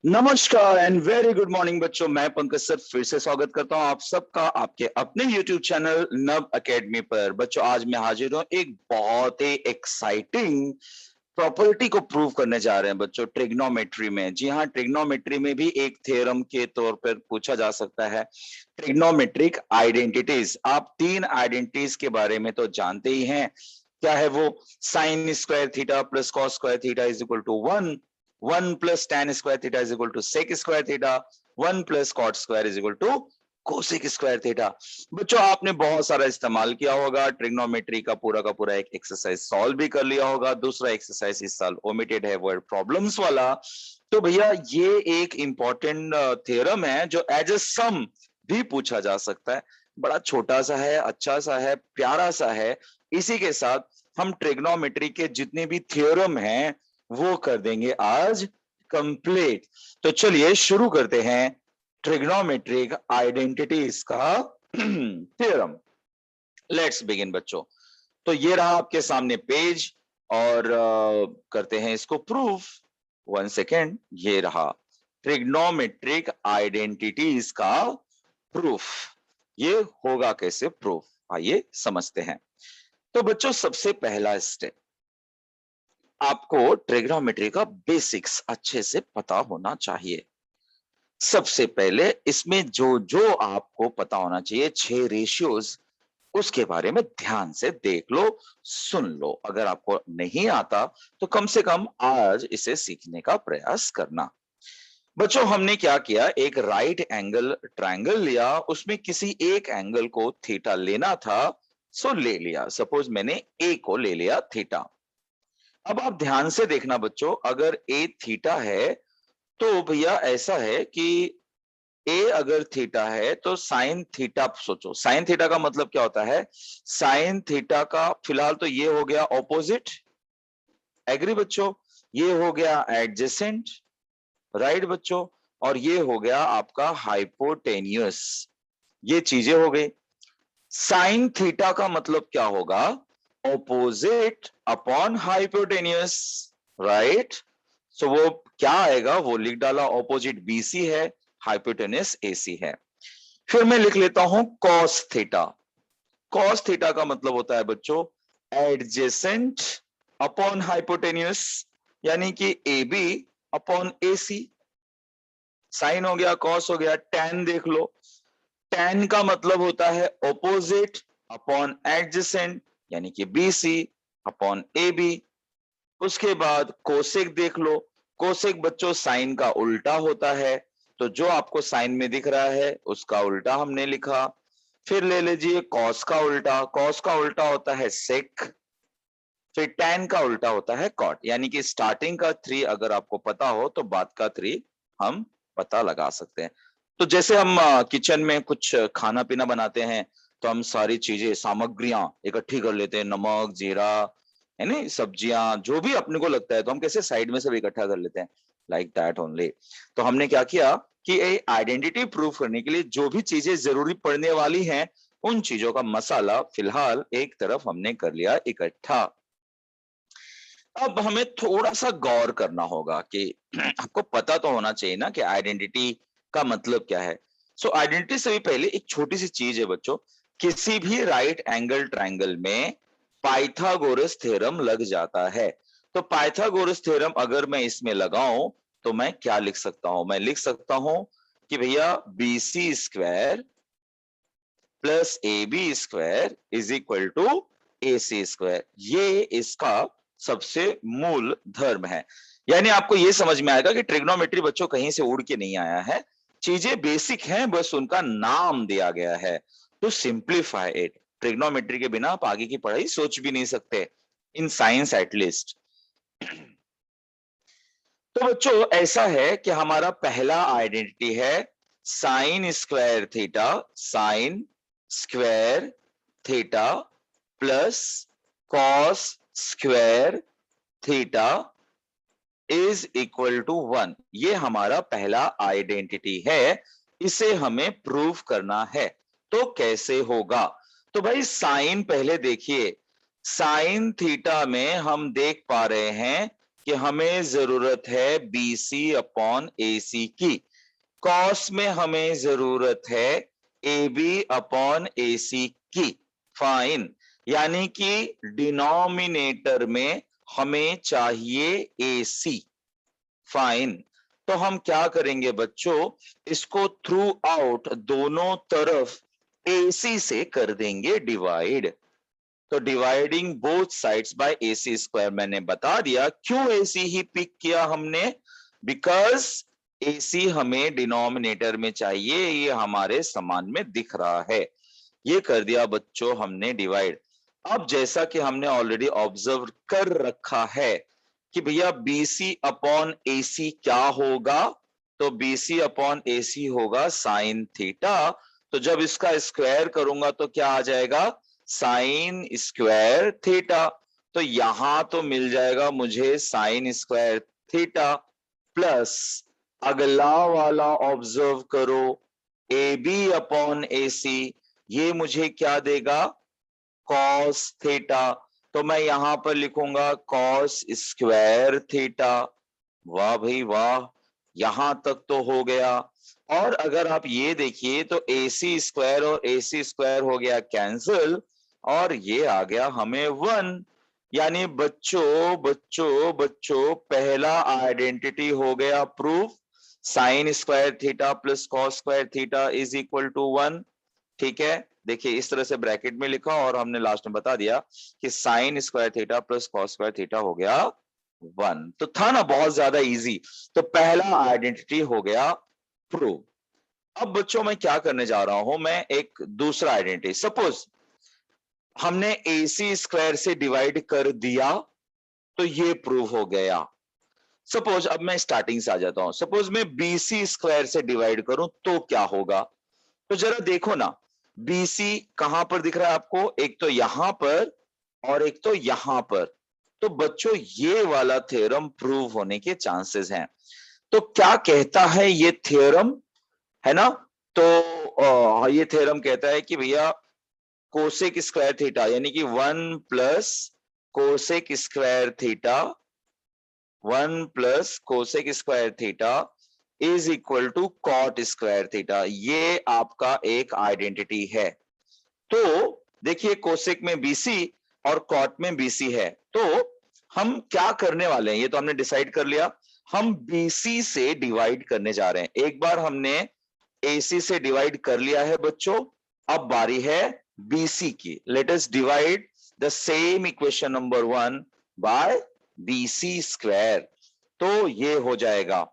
नमस्कार and very good morning बच्चों। मैं पंकज सर फिर से स्वागत करता हूं आप सबका आपके अपने YouTube चैनल नव एकेडमी पर। बच्चों आज मैं हाजिर हूं एक बहुत ही एक्साइटिंग प्रॉपर्टी को प्रूव करने जा रहे हैं बच्चों, ट्रिग्नोमेट्री में। जी हाँ, ट्रिग्नोमेट्री में भी एक थ्योरम के तौर पर पूछा जा सकता है ट्रिग्नोमेट्रिक आइडेंटिटीज। आप तीन आइडेंटिटीज के बारे में तो जानते ही हैं। क्या है वो? Sine square theta plus cos square theta is equal to 1 plus tan square theta is equal to sec square theta, 1 plus cot square is equal to cosec square theta. बच्चों आपने बहुत सारा इस्तेमाल किया होगा ट्रिग्नोमेट्री का पूरा एक एक्सरसाइज सॉल्व भी कर लिया होगा। दूसरा एक्सरसाइज इस साल ओमिटेड है, वर्ड प्रॉब्लम्स वाला। तो भैया ये एक इंपॉर्टेंट थ्योरम है जो एज ए सम भी पूछा जा सकता है। बड़ा छोटा सा है, अच्छा सा है, प्यारा सा है। इसी के साथ हम ट्रिग्नोमेट्री के जितने भी थ्योरम हैं वो कर देंगे आज कंप्लीट। तो चलिए शुरू करते हैं ट्रिग्नोमेट्रिक आइडेंटिटीज का थ्योरम। लेट्स बिगिन बच्चों। तो ये रहा आपके सामने पेज और करते हैं इसको प्रूफ। 1 सेकेंड, ये रहा ट्रिग्नोमेट्रिक आइडेंटिटीज का प्रूफ। ये होगा कैसे प्रूफ, आइए समझते हैं। तो बच्चों सबसे पहला स्टेप, आपको ट्रिग्नोमेट्री का बेसिक्स अच्छे से पता होना चाहिए। सबसे पहले इसमें जो जो आपको पता होना चाहिए 6 रेशियोज, उसके बारे में ध्यान से देख लो, सुन लो। अगर आपको नहीं आता तो कम से कम आज इसे सीखने का प्रयास करना। बच्चों हमने क्या किया, एक राइट एंगल ट्रायंगल लिया, उसमें किसी एक एंगल को थीटा लेना था, सो ले लिया। सपोज मैंने ए को ले लिया थीटा। अब आप ध्यान से देखना बच्चों, अगर ए थीटा है तो भैया ऐसा है कि ए अगर थीटा है तो साइन थीटा सोचो। साइन थीटा का मतलब क्या होता है? साइन थीटा का फिलहाल तो ये हो गया ऑपोजिट, एग्री बच्चों? ये हो गया एडजेसेंट, राइट बच्चों? और ये हो गया आपका हाइपोटेन्यूस। ये चीजें हो गई। साइन थीटा का मतलब क्या होगा? Opposite upon hypotenuse, right? So वो क्या आएगा, वो लिख डाला, ऑपोजिट बीसी है, हाइपोटेन्यूस एसी है। फिर मैं लिख लेता हूं कॉस थीटा। कॉस थीटा का मतलब होता है बच्चों एडजेसेंट अपॉन हाइपोटेन्यूस, यानी कि A B upon A C. Sine हो गया, कॉस हो गया, टैन देख लो। टैन का मतलब होता है ऑपोजिट अपॉन एडजेसेंट, यानी कि B C upon A B. उसके बाद कोसेक देख लो। कोसेक बच्चों साइन का उल्टा होता है, तो जो आपको साइन में दिख रहा है उसका उल्टा हमने लिखा। फिर ले लीजिए कॉस का उल्टा। कॉस का उल्टा होता है सेक। फिर टैन का उल्टा होता है कॉट। यानी कि स्टार्टिंग का 3 अगर आपको पता हो तो बाद का 3 हम पता लगा सकते हैं। तो जैसे हम किचन में कुछ खाना पीना बनाते हैं तो हम सारी चीजें सामग्रियां इकट्ठी कर लेते हैं, नमक जीरा है ना, सब्जियां जो भी अपने को लगता है तो हम कैसे साइड में सब इकट्ठा कर लेते हैं, लाइक दैट ओनली। तो हमने क्या किया कि आइडेंटिटी प्रूफ करने के लिए जो भी चीजें जरूरी पड़ने वाली हैं उन चीजों का मसाला फिलहाल एक तरफ हमने कर लिया इकट्ठा। अब हमें थोड़ा सा गौर करना होगा कि आपको पता तो होना चाहिए ना कि आइडेंटिटी का मतलब क्या है। सो आइडेंटिटी से भी पहले एक छोटी सी चीज है बच्चों, किसी भी राइट एंगल ट्रायंगल में पाइथागोरस थ्योरम लग जाता है। तो पाइथागोरस थ्योरम अगर मैं इसमें लगाऊं तो मैं क्या लिख सकता हूं? मैं लिख सकता हूं कि भैया B C square plus A B square is equal to A C square. ये इसका सबसे मूल धर्म है। यानी आपको यह समझ में आएगा कि ट्रिग्नोमेट्री बच्चों कहीं से उड़ के नहीं आया है, चीजें बेसिक हैं, बस उनका नाम दिया गया है टू सिंप्लीफाई इट। ट्रिग्नोमेट्री के बिना आप आगे की पढ़ाई सोच भी नहीं सकते, इन साइंस एटलीस्ट। तो बच्चों ऐसा है कि हमारा पहला आइडेंटिटी है sine square theta. Sine square theta plus cos square theta is equal to 1। ये हमारा पहला आइडेंटिटी है, इसे हमें प्रूव करना है। तो कैसे होगा? तो भाई साइन पहले देखिए, साइन थीटा में हम देख पा रहे हैं कि हमें जरूरत है बीसी अपॉन एसी की, कॉस में हमें जरूरत है AB अपॉन AC की। फाइन, यानी कि डिनोमिनेटर में हमें चाहिए AC। फाइन, तो हम क्या करेंगे बच्चों, इसको थ्रू आउट दोनों तरफ AC से कर देंगे डिवाइड। तो dividing both sides by AC square, मैंने बता दिया क्यों AC ही पिक किया हमने, बिकॉज AC हमें डिनोमिनेटर में चाहिए, ये हमारे समान में दिख रहा है। ये कर दिया बच्चों हमने डिवाइड। अब जैसा कि हमने ऑलरेडी ऑब्जर्व कर रखा है कि भैया BC अपॉन AC क्या होगा, तो BC अपॉन AC होगा साइन थीटा। तो जब इसका स्क्वायर करूंगा तो क्या आ जाएगा, साइन स्क्वायर थीटा। तो यहां तो मिल जाएगा मुझे साइन स्क्वायर थीटा, प्लस अगला वाला ऑब्जर्व करो AB अपॉन AC, ये मुझे क्या देगा, कॉस थीटा। तो मैं यहां पर लिखूंगा कॉस स्क्वायर थीटा। वाह भाई वाह, यहां तक तो हो गया। और अगर आप ये देखिए तो AC स्क्वायर और AC स्क्वायर हो गया कैंसिल, और ये आ गया हमें 1। यानी बच्चों बच्चों बच्चों पहला आइडेंटिटी हो गया proof, sine square theta plus cos square theta is equal to 1। ठीक है, देखिए इस तरह से ब्रैकेट में लिखा और हमने लास्ट में बता दिया कि sign square theta plus cos square theta हो गया 1। तो था ना बहुत ज्यादा इजी। तो पहला आइडेंटिटी हो गया प्रूव। अब बच्चों मैं क्या करने जा रहा हूं, मैं एक दूसरा आइडेंटिटी, सपोज हमने AC स्क्वायर से डिवाइड कर दिया तो ये प्रूव हो गया। सपोज अब मैं स्टार्टिंग से आ जाता हूं, सपोज मैं BC स्क्वायर से डिवाइड करूं तो क्या होगा। तो जरा देखो ना, BC कहां पर दिख रहा है आपको, एक तो यहां पर और एक तो यहां पर। तो बच्चों ये वाला थ्योरम प्रूव होने के चांसेस हैं। तो क्या कहता है ये थ्योरम, है ना, तो ये थ्योरम कहता है कि भैया कोसेक स्क्वायर थीटा यानी कि 1 plus cosec square theta, 1 plus cosec square theta is equal to cot square theta. ये आपका एक आइडेंटिटी है। तो देखिए कोसेक में BC और कॉट में BC है, तो हम क्या करने वाले हैं ये तो हमने डिसाइड कर लिया, हम BC से डिवाइड करने जा रहे हैं। एक बार हमने AC से डिवाइड कर लिया है बच्चों, अब बारी है BC की। Let us divide the same equation number 1 by BC square. तो ये हो जाएगा,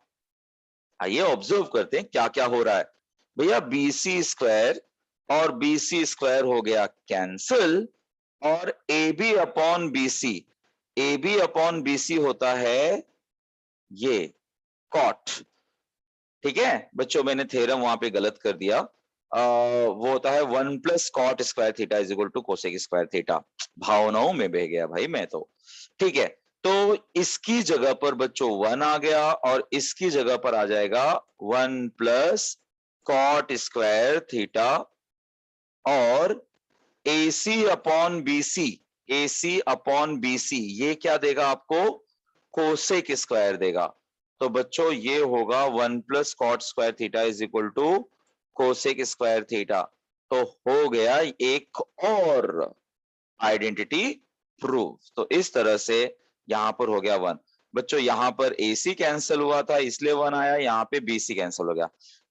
आइए ऑब्जर्व करते हैं क्या क्या हो रहा है। भैया BC स्क्वायर और BC स्क्वायर हो गया कैंसिल, और AB upon BC, AB upon BC होता है ये कॉट। ठीक है बच्चों, मैंने थ्योरम वहां पे गलत कर दिया, वो होता है 1 plus cot square theta is equal to cosec square theta. भावनाओं में बह गया भाई मैं तो। ठीक है, तो इसकी जगह पर बच्चों 1 आ गया और इसकी जगह पर आ जाएगा 1 प्लस कॉट स्क्वायर थीटा, और AC upon BC, AC upon BC ये क्या देगा आपको, कोसेक स्क्वायर देगा। तो बच्चों ये होगा 1 plus cot square theta is equal to cosec square theta. तो हो गया एक और आइडेंटिटी प्रूव। तो इस तरह से यहां पर हो गया 1। बच्चों यहां पर AC कैंसिल हुआ था इसलिए 1 आया, यहां पे BC कैंसिल हो गया।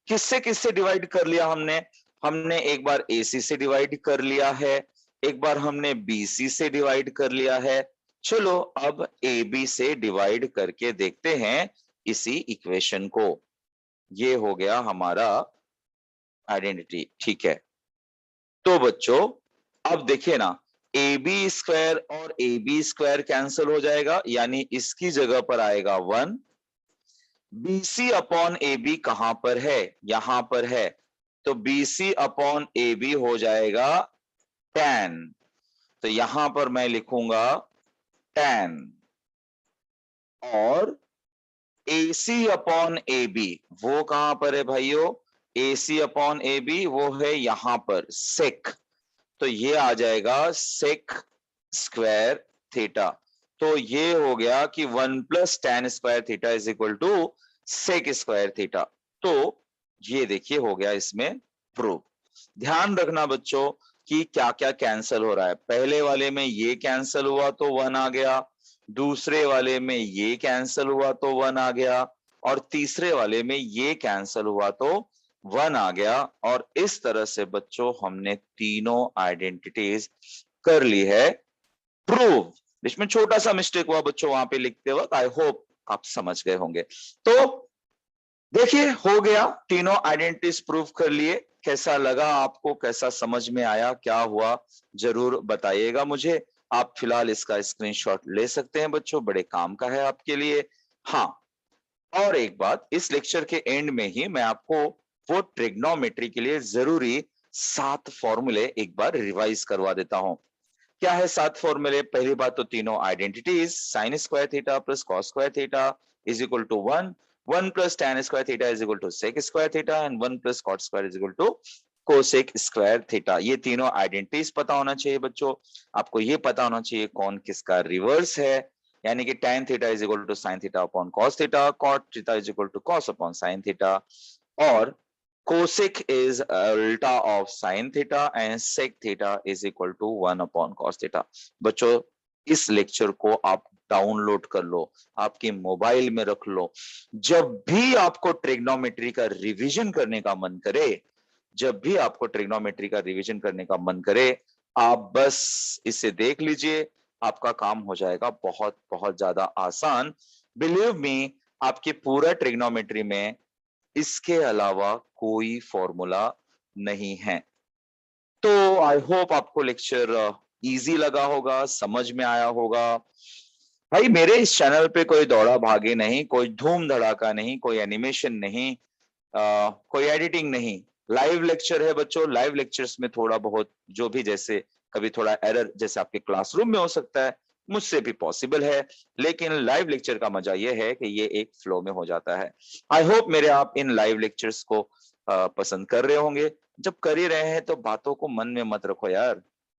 किससे किससे डिवाइड कर लिया हमने, हमने एक बार AC से डिवाइड कर लिया है, एक बार हमने BC से डिवाइड कर लिया है। चलो अब AB से डिवाइड करके देखते हैं इसी इक्वेशन को। ये हो गया हमारा आइडेंटिटी। ठीक है, तो बच्चों अब देखिए ना, AB स्क्वायर और AB स्क्वायर कैंसिल हो जाएगा, यानी इसकी जगह पर आएगा 1। BC अपॉन AB कहां पर है, यहां पर है, तो BC अपॉन AB हो जाएगा 10। तो यहां पर मैं लिखूंगा 10, और AC अपॉन AB वो कहां पर है भाइयों, AC अपॉन AB वो है यहां पर सेक। तो ये आ जाएगा सेक स्क्वायर थीटा। तो ये हो गया कि 1 plus tan square theta is equal to sec square theta. तो ये देखिए हो गया इसमें प्रूफ। ध्यान रखना बच्चों कि क्या क्या कैंसल हो रहा है। पहले वाले में ये कैंसल हुआ तो 1 आ गया, दूसरे वाले में ये कैंसल हुआ तो 1 आ गया, और तीसरे वाले में ये कैंसल हुआ तो 1 आ गया। और इस तरह से बच्चों हमने तीनों आइडेंटिटीज कर ली है प्रूव। इसमें छोटा सा मिस्टेक हुआ बच्चों वहां पे लिखते वक्त, आई होप आप समझ गए होंगे। तो देखिए हो गया, तीनों आइडेंटिटीज प्रूव कर लिए। कैसा लगा आपको, कैसा समझ में आया, क्या हुआ, जरूर बताइएगा मुझे। आप फिलहाल इसका स्क्रीनशॉट ले सकते हैं बच्चों, बड़े काम का है आपके लिए। हाँ, और एक बात, इस लेक्चर के एंड में ही मैं आपको वो ट्रिग्नोमेट्री के लिए जरूरी 7 फॉर्मूले एक बार रिवाइज करवा देता हूं। क्या है 7 फॉर्मूले? पहली बात तो तीनों identities, sine square theta plus cos square theta is equal to 1, 1 plus tan square theta is equal to sec square theta, and 1 plus cot square is equal to cosec square theta. ये तीनों identities पता होना चाहिए बच्चों। आपको ये पता होना चाहिए कौन किसका रिवर्स है, यानी कि tan theta is equal to sine theta upon cos theta, cot theta is equal to cos upon sine theta, और cosec is ulta of sin theta and sec theta is equal to 1 upon cos theta। बच्चों इस lecture को आप download कर लो, आपके mobile में रख लो। जब भी आपको ट्रिग्नोमेट्री का रिवीजन करने का मन करे, जब भी आपको ट्रिग्नोमेट्री का रिवीजन करने का मन करे, आप बस इसे देख लीजिए, आपका काम हो जाएगा बहुत बहुत ज्यादा आसान। बिलीव मी, आपके पूरा ट्रिग्नोमेट्री में इसके अलावा कोई फॉर्मूला नहीं है। तो आई होप आपको लेक्चर इजी लगा होगा, समझ में आया होगा। भाई मेरे इस चैनल पे कोई दौड़ा भागे नहीं, कोई धूम धड़ाका नहीं, कोई एनिमेशन नहीं, कोई एडिटिंग नहीं, लाइव लेक्चर है बच्चों। लाइव लेक्चर्स में थोड़ा बहुत जो भी, जैसे कभी थोड़ा एरर जैसे आपके क्लासरूम में हो सकता है, मुझसे भी पॉसिबल है, लेकिन लाइव लेक्चर का मजा यह है कि ये एक फ्लो में हो जाता है। आई होप मेरे आप इन लाइव लेक्चर्स को पसंद कर रहे होंगे। जब कर ही रहे हैं तो बातों को मन में मत रखो यार,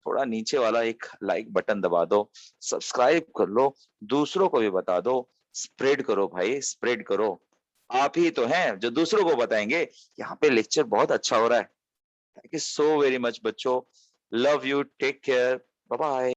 थोड़ा नीचे वाला एक लाइक बटन दबा दो, सब्सक्राइब कर लो, दूसरों को भी बता दो, स्प्रेड करो भाई, स्प्रेड करो। आप ही तो हैं जो दूसरों को बताएंगे यहाँ पे लेक्चर बहुत अच्छा हो रहा है। Thank you so very much बच्चों, love you, take care, bye bye.